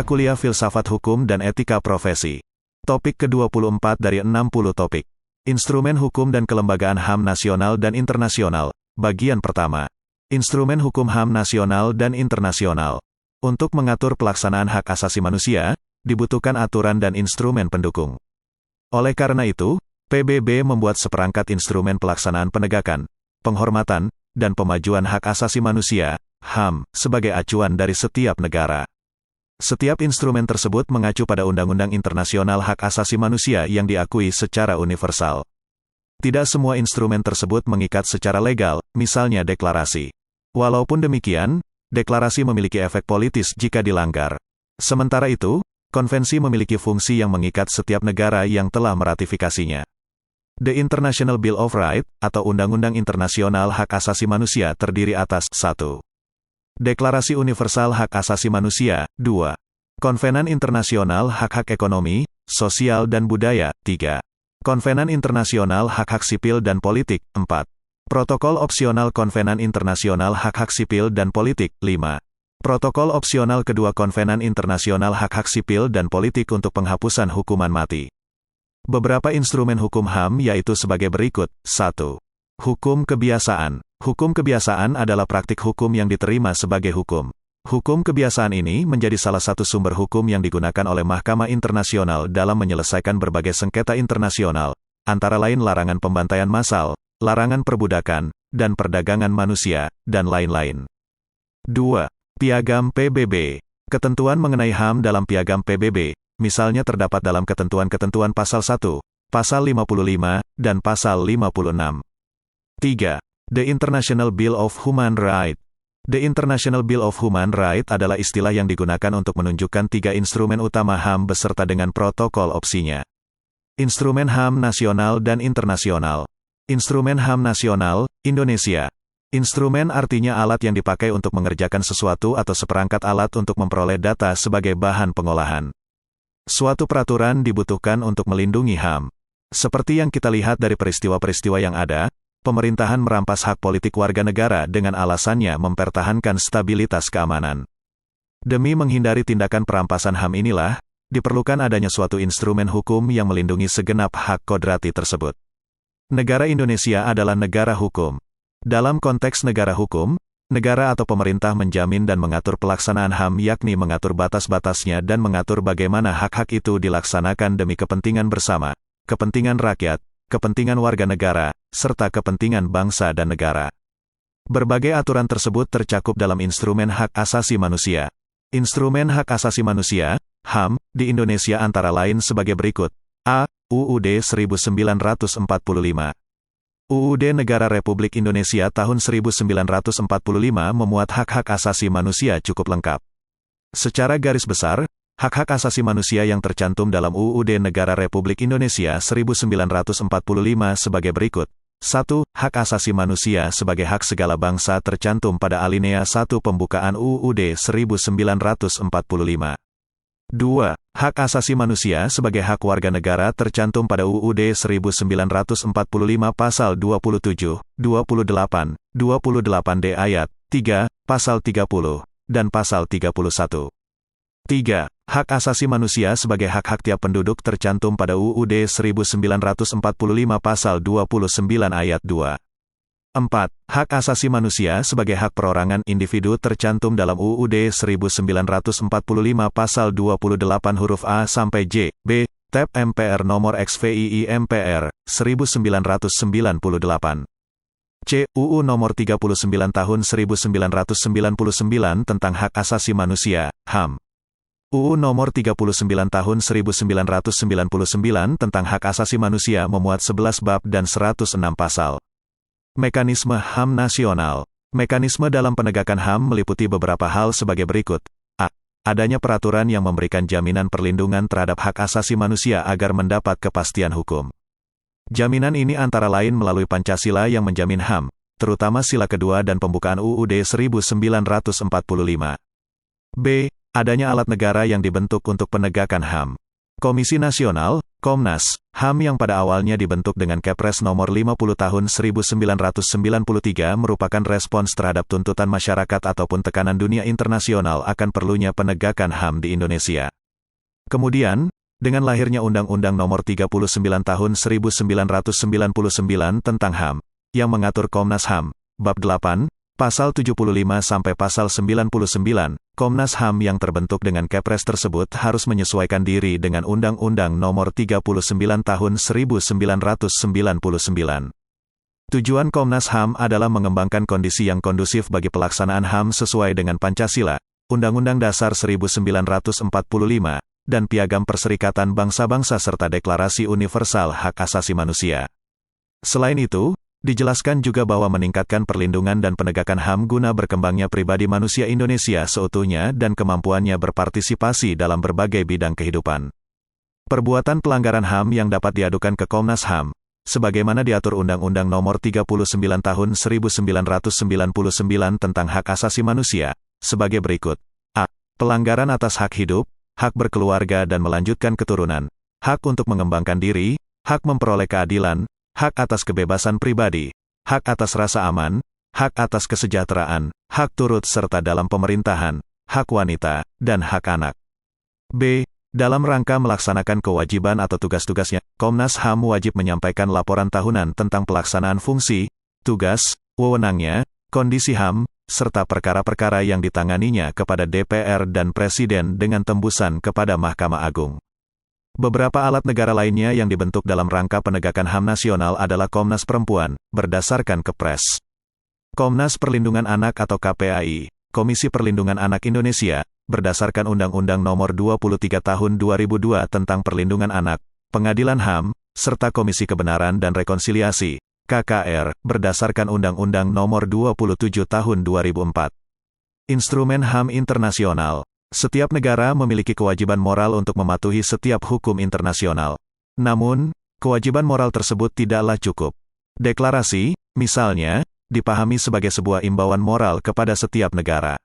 Mata kuliah Filsafat Hukum dan Etika Profesi. Topik ke-24 dari 60 topik. Instrumen hukum dan kelembagaan HAM nasional dan internasional. Bagian pertama. Instrumen hukum HAM nasional dan internasional. Untuk mengatur pelaksanaan hak asasi manusia, dibutuhkan aturan dan instrumen pendukung. Oleh karena itu, PBB membuat seperangkat instrumen pelaksanaan penegakan, penghormatan, dan pemajuan hak asasi manusia, HAM, sebagai acuan dari setiap negara. Setiap instrumen tersebut mengacu pada Undang-Undang Internasional Hak Asasi Manusia yang diakui secara universal. Tidak semua instrumen tersebut mengikat secara legal, misalnya deklarasi. Walaupun demikian, deklarasi memiliki efek politis jika dilanggar. Sementara itu, konvensi memiliki fungsi yang mengikat setiap negara yang telah meratifikasinya. The International Bill of Rights, atau Undang-Undang Internasional Hak Asasi Manusia terdiri atas 1. Deklarasi Universal Hak Asasi Manusia, 2. Konvenan Internasional Hak-Hak Ekonomi, Sosial dan Budaya, 3. Konvenan Internasional Hak-Hak Sipil dan Politik, 4. Protokol Opsional Konvenan Internasional Hak-Hak Sipil dan Politik, 5. Protokol Opsional Kedua Konvenan Internasional Hak-Hak Sipil dan Politik untuk penghapusan hukuman mati. Beberapa instrumen hukum HAM yaitu sebagai berikut. 1. Hukum kebiasaan. Hukum kebiasaan adalah praktik hukum yang diterima sebagai hukum. Hukum kebiasaan ini menjadi salah satu sumber hukum yang digunakan oleh Mahkamah Internasional dalam menyelesaikan berbagai sengketa internasional, antara lain larangan pembantaian massal, larangan perbudakan, dan perdagangan manusia, dan lain-lain. 2. Piagam PBB. Ketentuan mengenai HAM dalam Piagam PBB, misalnya terdapat dalam ketentuan-ketentuan Pasal 1, Pasal 55, dan Pasal 56. 3. The International Bill of Human Rights. The International Bill of Human Rights adalah istilah yang digunakan untuk menunjukkan 3 instrumen utama HAM beserta dengan protokol opsinya. Instrumen HAM nasional dan internasional. Instrumen HAM nasional, Indonesia. Instrumen artinya alat yang dipakai untuk mengerjakan sesuatu atau seperangkat alat untuk memperoleh data sebagai bahan pengolahan. Suatu peraturan dibutuhkan untuk melindungi HAM. Seperti yang kita lihat dari peristiwa-peristiwa yang ada, pemerintahan merampas hak politik warga negara dengan alasannya mempertahankan stabilitas keamanan. Demi menghindari tindakan perampasan HAM inilah, diperlukan adanya suatu instrumen hukum yang melindungi segenap hak kodrati tersebut. Negara Indonesia adalah negara hukum. Dalam konteks negara hukum, negara atau pemerintah menjamin dan mengatur pelaksanaan HAM yakni mengatur batas-batasnya dan mengatur bagaimana hak-hak itu dilaksanakan demi kepentingan bersama, kepentingan rakyat, kepentingan warga negara, serta kepentingan bangsa dan negara. Berbagai aturan tersebut tercakup dalam Instrumen Hak Asasi Manusia. Instrumen Hak Asasi Manusia, HAM, di Indonesia antara lain sebagai berikut. A. UUD 1945. UUD Negara Republik Indonesia tahun 1945 memuat hak-hak asasi manusia cukup lengkap. Secara garis besar, hak-hak asasi manusia yang tercantum dalam UUD Negara Republik Indonesia 1945 sebagai berikut. 1. Hak asasi manusia sebagai hak segala bangsa tercantum pada alinea 1 pembukaan UUD 1945. 2. Hak asasi manusia sebagai hak warga negara tercantum pada UUD 1945 Pasal 27, 28, 28D ayat 3, Pasal 30, dan Pasal 31. 3. Hak asasi manusia sebagai hak-hak tiap penduduk tercantum pada UUD 1945 Pasal 29 ayat 2. 4. Hak asasi manusia sebagai hak perorangan individu tercantum dalam UUD 1945 Pasal 28 huruf A sampai J, B, TEP MPR nomor XVI MPR, 1998. C. UU nomor 39 tahun 1999 tentang hak asasi manusia, HAM. UU nomor 39 tahun 1999 tentang hak asasi manusia memuat 11 bab dan 106 pasal. Mekanisme HAM nasional. Mekanisme dalam penegakan HAM meliputi beberapa hal sebagai berikut. A. Adanya peraturan yang memberikan jaminan perlindungan terhadap hak asasi manusia agar mendapat kepastian hukum. Jaminan ini antara lain melalui Pancasila yang menjamin HAM, terutama sila kedua dan pembukaan UUD 1945. B. Adanya alat negara yang dibentuk untuk penegakan HAM. Komisi Nasional, Komnas, HAM yang pada awalnya dibentuk dengan Kepres nomor 50 tahun 1993 merupakan respons terhadap tuntutan masyarakat ataupun tekanan dunia internasional akan perlunya penegakan HAM di Indonesia. Kemudian, dengan lahirnya Undang-Undang nomor 39 tahun 1999 tentang HAM, yang mengatur Komnas HAM, Bab 8, Pasal 75 sampai Pasal 99, Komnas HAM yang terbentuk dengan Kepres tersebut harus menyesuaikan diri dengan Undang-Undang Nomor 39 Tahun 1999. Tujuan Komnas HAM adalah mengembangkan kondisi yang kondusif bagi pelaksanaan HAM sesuai dengan Pancasila, Undang-Undang Dasar 1945, dan Piagam Perserikatan Bangsa-Bangsa serta Deklarasi Universal Hak Asasi Manusia. Selain itu, dijelaskan juga bahwa meningkatkan perlindungan dan penegakan HAM guna berkembangnya pribadi manusia Indonesia seutuhnya dan kemampuannya berpartisipasi dalam berbagai bidang kehidupan. Perbuatan pelanggaran HAM yang dapat diadukan ke Komnas HAM, sebagaimana diatur Undang-Undang Nomor 39 Tahun 1999 tentang Hak Asasi Manusia, sebagai berikut. A. Pelanggaran atas hak hidup, hak berkeluarga dan melanjutkan keturunan, hak untuk mengembangkan diri, hak memperoleh keadilan, hak atas kebebasan pribadi, hak atas rasa aman, hak atas kesejahteraan, hak turut serta dalam pemerintahan, hak wanita, dan hak anak. B. Dalam rangka melaksanakan kewajiban atau tugas-tugasnya, Komnas HAM wajib menyampaikan laporan tahunan tentang pelaksanaan fungsi, tugas, wewenangnya, kondisi HAM, serta perkara-perkara yang ditanganinya kepada DPR dan Presiden dengan tembusan kepada Mahkamah Agung. Beberapa alat negara lainnya yang dibentuk dalam rangka penegakan HAM nasional adalah Komnas Perempuan, berdasarkan Kepres. Komnas Perlindungan Anak atau KPAI, Komisi Perlindungan Anak Indonesia, berdasarkan Undang-Undang Nomor 23 Tahun 2002 tentang Perlindungan Anak, Pengadilan HAM, serta Komisi Kebenaran dan Rekonsiliasi, KKR, berdasarkan Undang-Undang Nomor 27 Tahun 2004. Instrumen HAM internasional. Setiap negara memiliki kewajiban moral untuk mematuhi setiap hukum internasional. Namun, kewajiban moral tersebut tidaklah cukup. Deklarasi, misalnya, dipahami sebagai sebuah imbauan moral kepada setiap negara.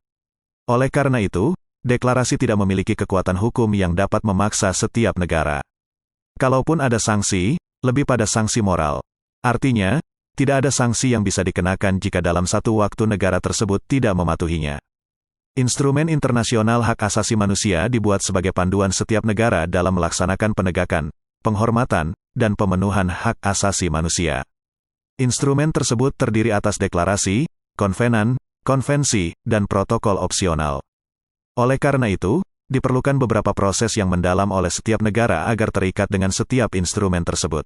Oleh karena itu, deklarasi tidak memiliki kekuatan hukum yang dapat memaksa setiap negara. Kalaupun ada sanksi, lebih pada sanksi moral. Artinya, tidak ada sanksi yang bisa dikenakan jika dalam satu waktu negara tersebut tidak mematuhinya. Instrumen internasional hak asasi manusia dibuat sebagai panduan setiap negara dalam melaksanakan penegakan, penghormatan, dan pemenuhan hak asasi manusia. Instrumen tersebut terdiri atas deklarasi, konvenan, konvensi, dan protokol opsional. Oleh karena itu, diperlukan beberapa proses yang mendalam oleh setiap negara agar terikat dengan setiap instrumen tersebut.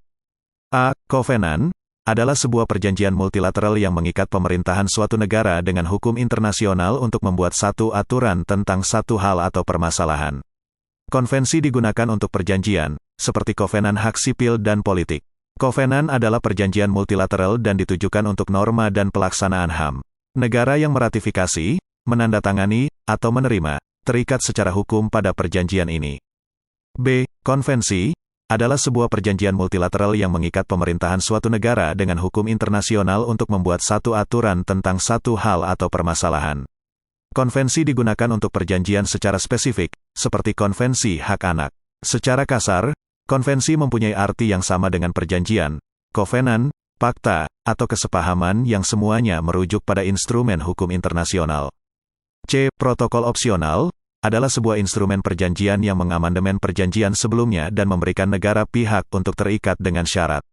A. Kovenan adalah sebuah perjanjian multilateral yang mengikat pemerintahan suatu negara dengan hukum internasional untuk membuat satu aturan tentang satu hal atau permasalahan. Konvensi digunakan untuk perjanjian, seperti kovenan hak sipil dan politik. Kovenan adalah perjanjian multilateral dan ditujukan untuk norma dan pelaksanaan HAM. Negara yang meratifikasi, menandatangani, atau menerima, terikat secara hukum pada perjanjian ini. B. Konvensi adalah sebuah perjanjian multilateral yang mengikat pemerintahan suatu negara dengan hukum internasional untuk membuat satu aturan tentang satu hal atau permasalahan. Konvensi digunakan untuk perjanjian secara spesifik, seperti Konvensi Hak Anak. Secara kasar, konvensi mempunyai arti yang sama dengan perjanjian, kovenan, fakta, atau kesepahaman yang semuanya merujuk pada instrumen hukum internasional. C. Protokol opsional adalah sebuah instrumen perjanjian yang mengamandemen perjanjian sebelumnya dan memberikan negara pihak untuk terikat dengan syarat.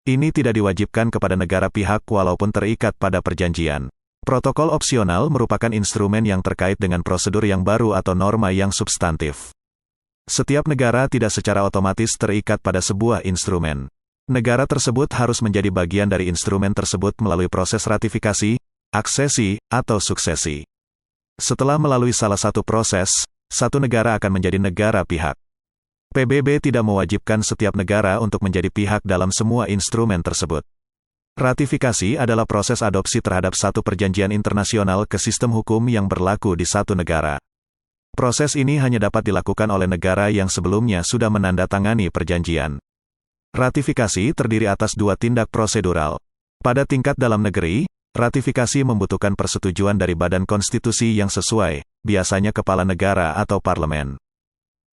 Ini tidak diwajibkan kepada negara pihak walaupun terikat pada perjanjian. Protokol opsional merupakan instrumen yang terkait dengan prosedur yang baru atau norma yang substantif. Setiap negara tidak secara otomatis terikat pada sebuah instrumen. Negara tersebut harus menjadi bagian dari instrumen tersebut melalui proses ratifikasi, aksesi, atau suksesi. Setelah melalui salah satu proses, satu negara akan menjadi negara pihak. PBB tidak mewajibkan setiap negara untuk menjadi pihak dalam semua instrumen tersebut. Ratifikasi adalah proses adopsi terhadap satu perjanjian internasional ke sistem hukum yang berlaku di satu negara. Proses ini hanya dapat dilakukan oleh negara yang sebelumnya sudah menandatangani perjanjian. Ratifikasi terdiri atas dua tindak prosedural. Pada tingkat dalam negeri, ratifikasi membutuhkan persetujuan dari badan konstitusi yang sesuai, biasanya kepala negara atau parlemen.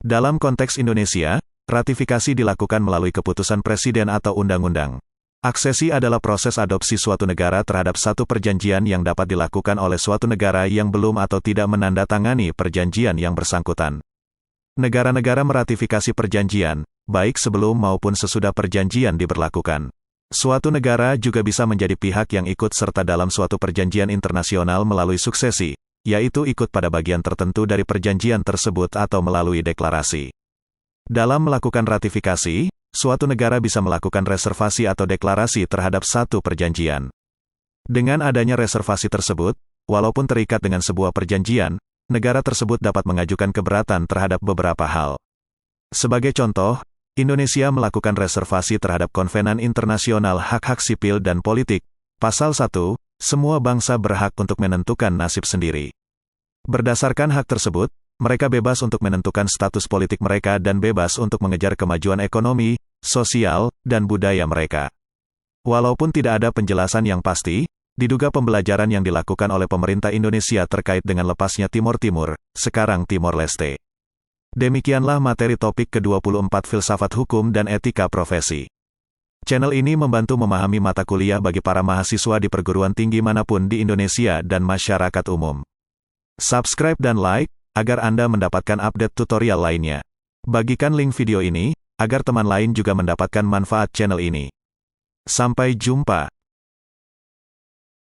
Dalam konteks Indonesia, Ratifikasi dilakukan melalui keputusan presiden atau undang-undang. Aksesi adalah proses adopsi suatu negara terhadap satu perjanjian yang dapat dilakukan oleh suatu negara yang belum atau tidak menandatangani perjanjian yang bersangkutan. Negara-negara meratifikasi perjanjian, baik sebelum maupun sesudah perjanjian diberlakukan. Suatu negara juga bisa menjadi pihak yang ikut serta dalam suatu perjanjian internasional melalui suksesi, yaitu ikut pada bagian tertentu dari perjanjian tersebut atau melalui deklarasi. Dalam melakukan ratifikasi, suatu negara bisa melakukan reservasi atau deklarasi terhadap satu perjanjian. Dengan adanya reservasi tersebut, walaupun terikat dengan sebuah perjanjian, negara tersebut dapat mengajukan keberatan terhadap beberapa hal. Sebagai contoh, Indonesia melakukan reservasi terhadap Konvenan Internasional Hak-Hak Sipil dan Politik, Pasal 1, semua bangsa berhak untuk menentukan nasib sendiri. Berdasarkan hak tersebut, mereka bebas untuk menentukan status politik mereka dan bebas untuk mengejar kemajuan ekonomi, sosial, dan budaya mereka. Walaupun tidak ada penjelasan yang pasti, diduga pembelajaran yang dilakukan oleh pemerintah Indonesia terkait dengan lepasnya Timor Timur, sekarang Timor Leste. Demikianlah materi topik ke-24 Filsafat Hukum dan Etika Profesi. Channel ini membantu memahami mata kuliah bagi para mahasiswa di perguruan tinggi manapun di Indonesia dan masyarakat umum. Subscribe dan like, agar Anda mendapatkan update tutorial lainnya. Bagikan link video ini, agar teman lain juga mendapatkan manfaat channel ini. Sampai jumpa.